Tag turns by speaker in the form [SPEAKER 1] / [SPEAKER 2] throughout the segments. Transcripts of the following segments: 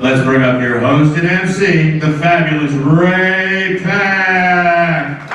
[SPEAKER 1] Let's bring up your host and MC, the fabulous Ray Pack.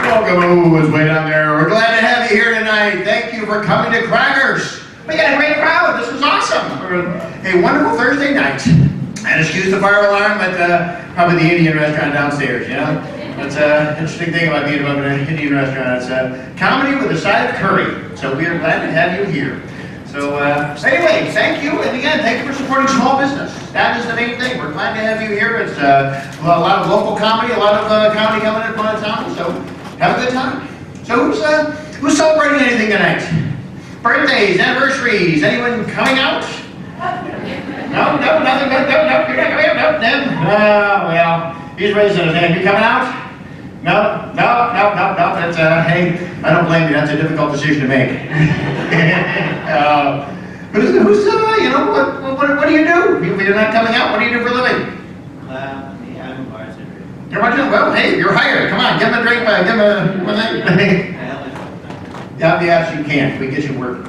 [SPEAKER 1] Welcome, who's way down there. We're glad to have you here tonight. Thank you for coming to Crackers. We got a great crowd. This was awesome. A wonderful Thursday night. And excuse the fire alarm, but probably the Indian restaurant downstairs, you know? That's an interesting thing about being above an Indian restaurant. It's comedy with a side of curry. So we are glad to have you here. So anyway, thank you, and again, thank you for supporting small business. That is the main thing. We're glad to have you here. It's a lot of local comedy, a lot of comedy coming in upon town, so have a good time. So who's celebrating anything tonight? Birthdays, anniversaries, anyone coming out? No, nothing, no, you're not coming out, Dem? Oh, well, he's raising his hand. You coming out? No, that's, hey, I don't blame you, that's a difficult decision to make. You know, what do you do? If you're not coming out, what do you do for a living?
[SPEAKER 2] Me, I'm a bartender.
[SPEAKER 1] You're a bartender? Well, hey, you're hired. Come on, give him a drink, give him a, yes, you can. We get you work.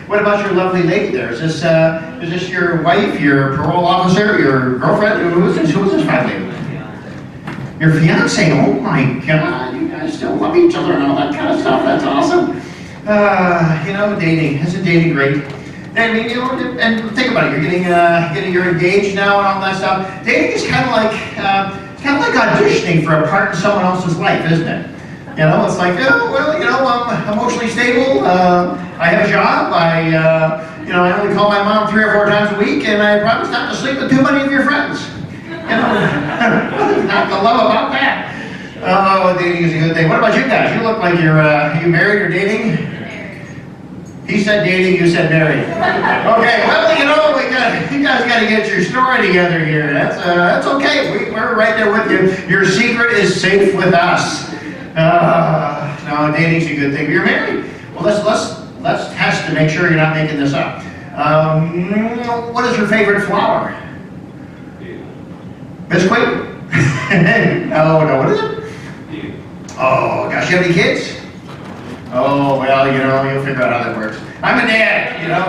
[SPEAKER 1] What about your lovely lady there? Is this your wife, your parole officer, your girlfriend? Who is this finally? Your fiance? Oh my God, you guys still love each other and all that kind of stuff. That's awesome. You know, dating. Isn't dating great? I mean, you know, and think about it. You're engaged now and all that stuff. Dating is kind of like auditioning for a part in someone else's life, isn't it? You know, it's like, oh, well, you know, I'm emotionally stable. I have a job. I only call my mom 3 or 4 times a week, and I promise not to sleep with too many of your friends. You know, not the love about that. Oh, dating is a good thing. What about you guys? You look like you're you married or dating? He said dating, you said married. Okay, well, you know, you guys got to get your story together here. That's okay. We're right there with you. Your secret is safe with us. No, dating's a good thing. You're married. Well, let's test to make sure you're not making this up. What is your favorite flower? Biscuit? No, what is it? Oh, gosh, you have any kids? Oh, well, you know, you'll figure out how that works. I'm a dad, you know.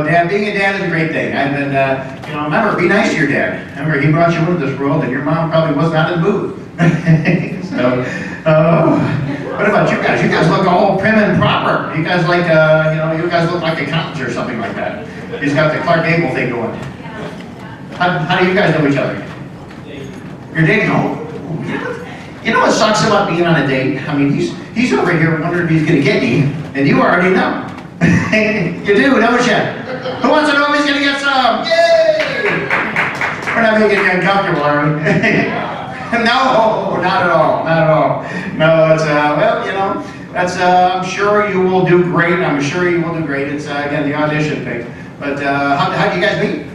[SPEAKER 1] Dad, being a dad is a great thing. I've been, remember, be nice to your dad. Remember, he brought you into this world, and your mom probably was not in the mood. So, what about you guys? You guys look all prim and proper. You guys like, you guys look like accountants or something like that. He's got the Clark Gable thing going. How do you guys know each other? You're dating? Oh, you know what sucks about being on a date? I mean, he's over here wondering if he's going to get me, and you already know. You do, don't you? Who wants to know if he's going to get some? Yay! We're not making you uncomfortable, are we? No, not at all. No, it's, well, you know, that's, I'm sure you will do great. I'm sure you will do great. It's, again, the audition thing. But how do you guys meet?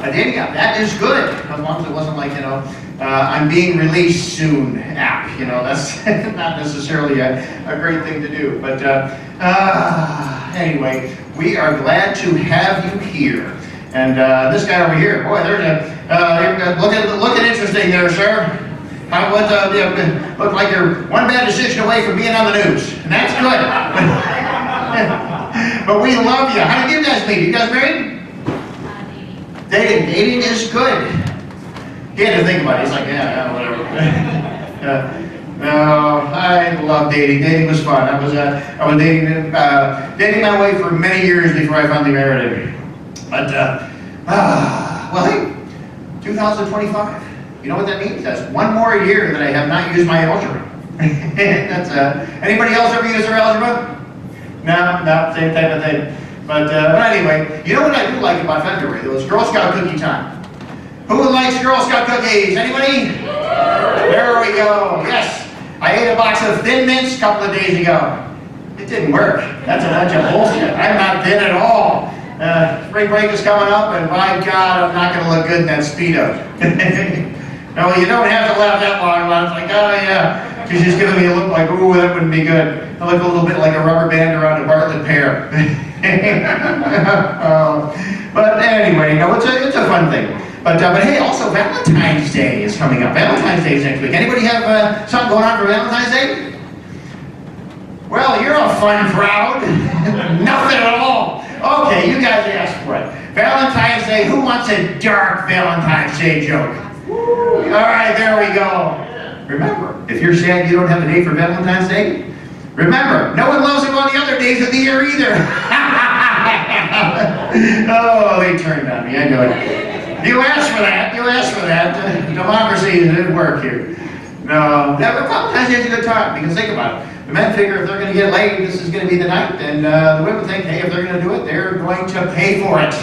[SPEAKER 1] A dating app. That is good. As long as it wasn't like, you know, I'm being released soon app. You know, that's not necessarily a great thing to do. But anyway, we are glad to have you here. And this guy over here, boy, there's looking interesting there, sir. Look like you're one bad decision away from being on the news. And that's good. But we love you. How did you guys meet? You guys married? Dating is good. He had to think about it. He's like, yeah, whatever. No, I love dating. Dating was fun. I was dating my wife for many years before I finally married her. But well, hey, 2025. You know what that means? That's one more year that I have not used my algebra. That's anybody else ever use their algebra? No, same type of thing. But anyway, you know what I do like about February, though? It's Girl Scout cookie time. Who likes Girl Scout cookies? Anybody? There we go. Yes. I ate a box of Thin Mints a couple of days ago. It didn't work. That's a bunch of bullshit. I'm not thin at all. Spring break is coming up, and my God, I'm not going to look good in that Speedo. No, you don't have to laugh that long. I was like, oh yeah. She's just giving me a look like, ooh, that wouldn't be good. I look a little bit like a rubber band around a Bartlett pear. But anyway, no, it's a fun thing. But hey, also Valentine's Day is coming up. Valentine's Day is next week. Anybody have something going on for Valentine's Day? Well, you're a fun crowd. Nothing at all. Okay, you guys asked for it. Valentine's Day, who wants a dark Valentine's Day joke? All right, there we go. Remember, if you're sad you don't have a date for Valentine's Day, remember, no one loves him on the other days of the year either. Oh, they turned on me, I know it. You asked for that, you asked for that. Democracy didn't work here. No, Valentine's Day is a good time, because think about it. The men figure if they're going to get laid, this is going to be the night, and the women think, hey, if they're going to do it, they're going to pay for it.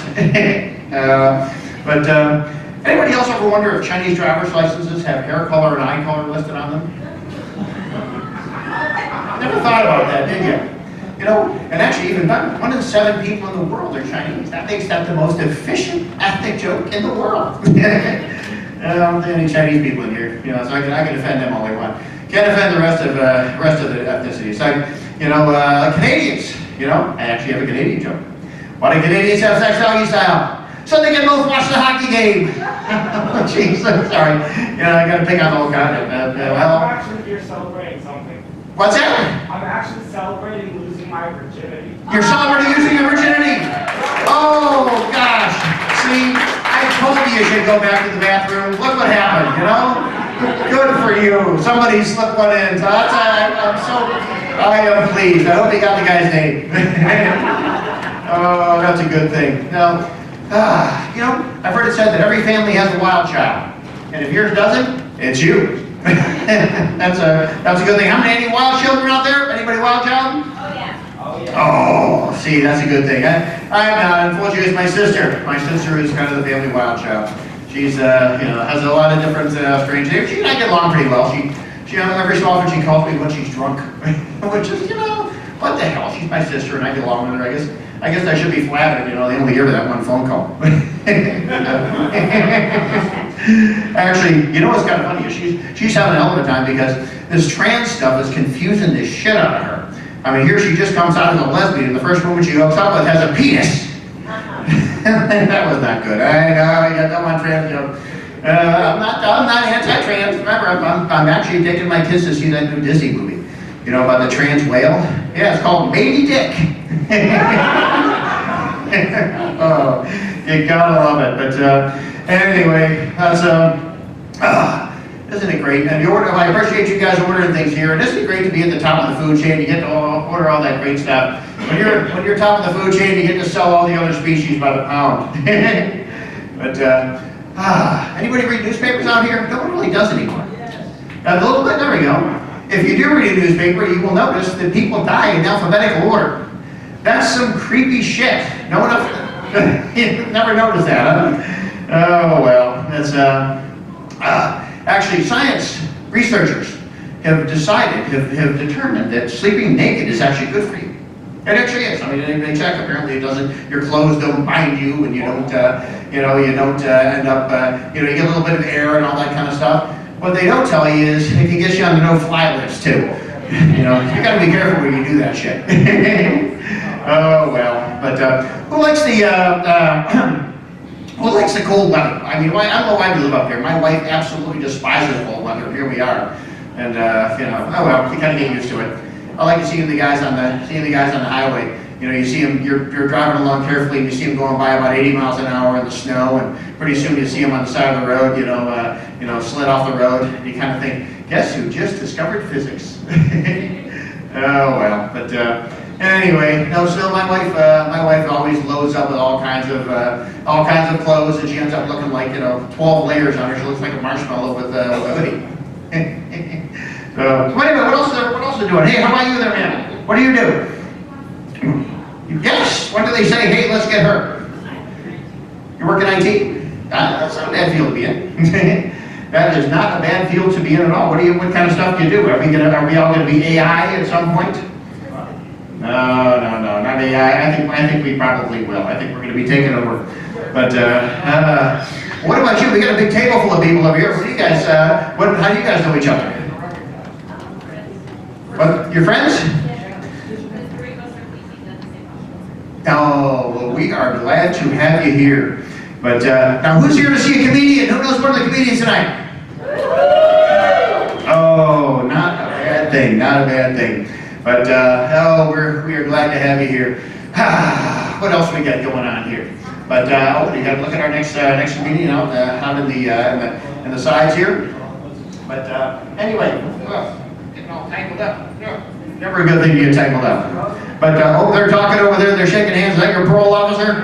[SPEAKER 1] Anybody else ever wonder if Chinese driver's licenses have hair color and eye color listed on them? Never thought about that, did you? You know, and actually even 1 in 7 people in the world are Chinese. That makes that the most efficient ethnic joke in the world. I don't think any Chinese people in here, you know, so I can defend them all they want. Can't defend the rest of the ethnicities. Canadians, you know, I actually have a Canadian joke. Why do Canadians have sex doggy style? So they can both watch the hockey game. Jeez, I'm sorry. You know, I got to pick out the whole continent.
[SPEAKER 3] I'm actually here celebrating something.
[SPEAKER 1] What's that?
[SPEAKER 3] I'm actually celebrating losing my virginity.
[SPEAKER 1] You're celebrating losing your virginity. Oh gosh. See, I told you should go back to the bathroom. Look what happened, you know? Good for you. Somebody slipped one in. So I am pleased. I hope you got the guy's name. Oh, that's a good thing. Now, you know, I've heard it said that every family has a wild child. And if yours doesn't, it's you. That's a good thing. How many wild children out there? Anybody wild child?
[SPEAKER 4] Oh, yeah.
[SPEAKER 3] Oh, yeah.
[SPEAKER 1] Oh, see, that's a good thing. I'm not. Unfortunately, it's my sister. My sister is kind of the family wild child. She's, you know, has a lot of different strange things. She and I get along pretty well. She every so often she calls me when she's drunk, which is, you know, what the hell? She's my sister, and I get along with her. I guess I should be flattered. You know, they only hear that one phone call. Actually, you know what's kind of funny is she's having a hell of a time because this trans stuff is confusing the shit out of her. I mean, here she just comes out as a lesbian, and the first woman she hooks up with has a penis. That was not good. I know, you got that one trans joke. I'm not anti-trans. Remember, I'm actually taking my kids to see that new Disney movie. You know about the trans whale? Yeah, it's called Baby Dick. Oh, you gotta love it. But anyway, isn't it great? And I appreciate you guys ordering things here. And isn't it great to be at the top of the food chain? You get to order all that great stuff. When you're top of the food chain, you get to sell all the other species by the pound. But anybody read newspapers out here? No one really does anymore. A little bit. There we go. If you do read a newspaper, you will notice that people die in alphabetical order. That's some creepy shit. No one else never noticed that, huh? Oh well, that's actually science researchers have determined that sleeping naked is actually good for you. It actually is. I mean, they check. Apparently, it doesn't. Your clothes don't bind you, and you don't end up. You get a little bit of air and all that kind of stuff. What they don't tell you is it can get you on the no-fly list too. You got to be careful when you do that shit. Oh well, but who likes the cold weather? I mean, I don't know why we live up here. My wife absolutely despises cold weather. Here we are, and oh well, you kind of get used to it. I like to see the guys on the highway. You know, you see them. You're driving along carefully, and you see them going by about 80 miles an hour in the snow, and pretty soon you see them on the side of the road. Slid off the road, and you kind of think, guess who just discovered physics? Oh well, but anyway, no. So my wife always loads up with all kinds of clothes, and she ends up looking like 12 layers on her. She looks like a marshmallow with a hoodie. So anyway, what else are you doing? Hey, how about you there, man? What do you do? Yes. When do they say, hey, let's get her? You work in IT? That's not a bad field to be in. That is not a bad field to be in at all. What kind of stuff do you do? Are we all going to be AI at some point? No, not AI. I think we probably will. I think we're going to be taking over. But what about you? We got a big table full of people over here. What do you guys? How do you guys know each other? What? Your friends? Oh, well, we are glad to have you here. But now, who's here to see a comedian? Who knows one of the comedians tonight? Oh, not a bad thing. Not a bad thing. But oh, we are glad to have you here. What else we got going on here? But oh, you got to look at our next meeting out in the sides here. But anyway, getting all tangled up. Never a good thing to get tangled up. But oh, they're talking over there. They're shaking hands. Is that your parole officer?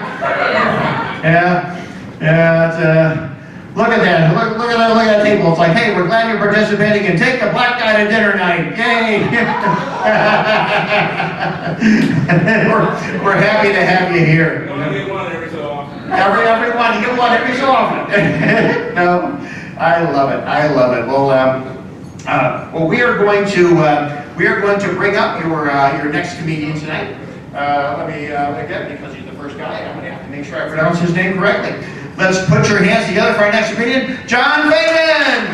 [SPEAKER 1] Yeah. It's, look at that. Look at that table. It's like, hey, we're glad you're participating, and take the black guy to dinner night. Yay! we're happy to have you here.
[SPEAKER 4] You only get one every so often.
[SPEAKER 1] Everyone, you get one every so often. No, I love it. I love it. Well, well, we are going to bring up your next comedian tonight. Let me again, because he's the first guy, I'm going to have to make sure I pronounce his name correctly. Let's put your hands together for our next comedian, John Fagan.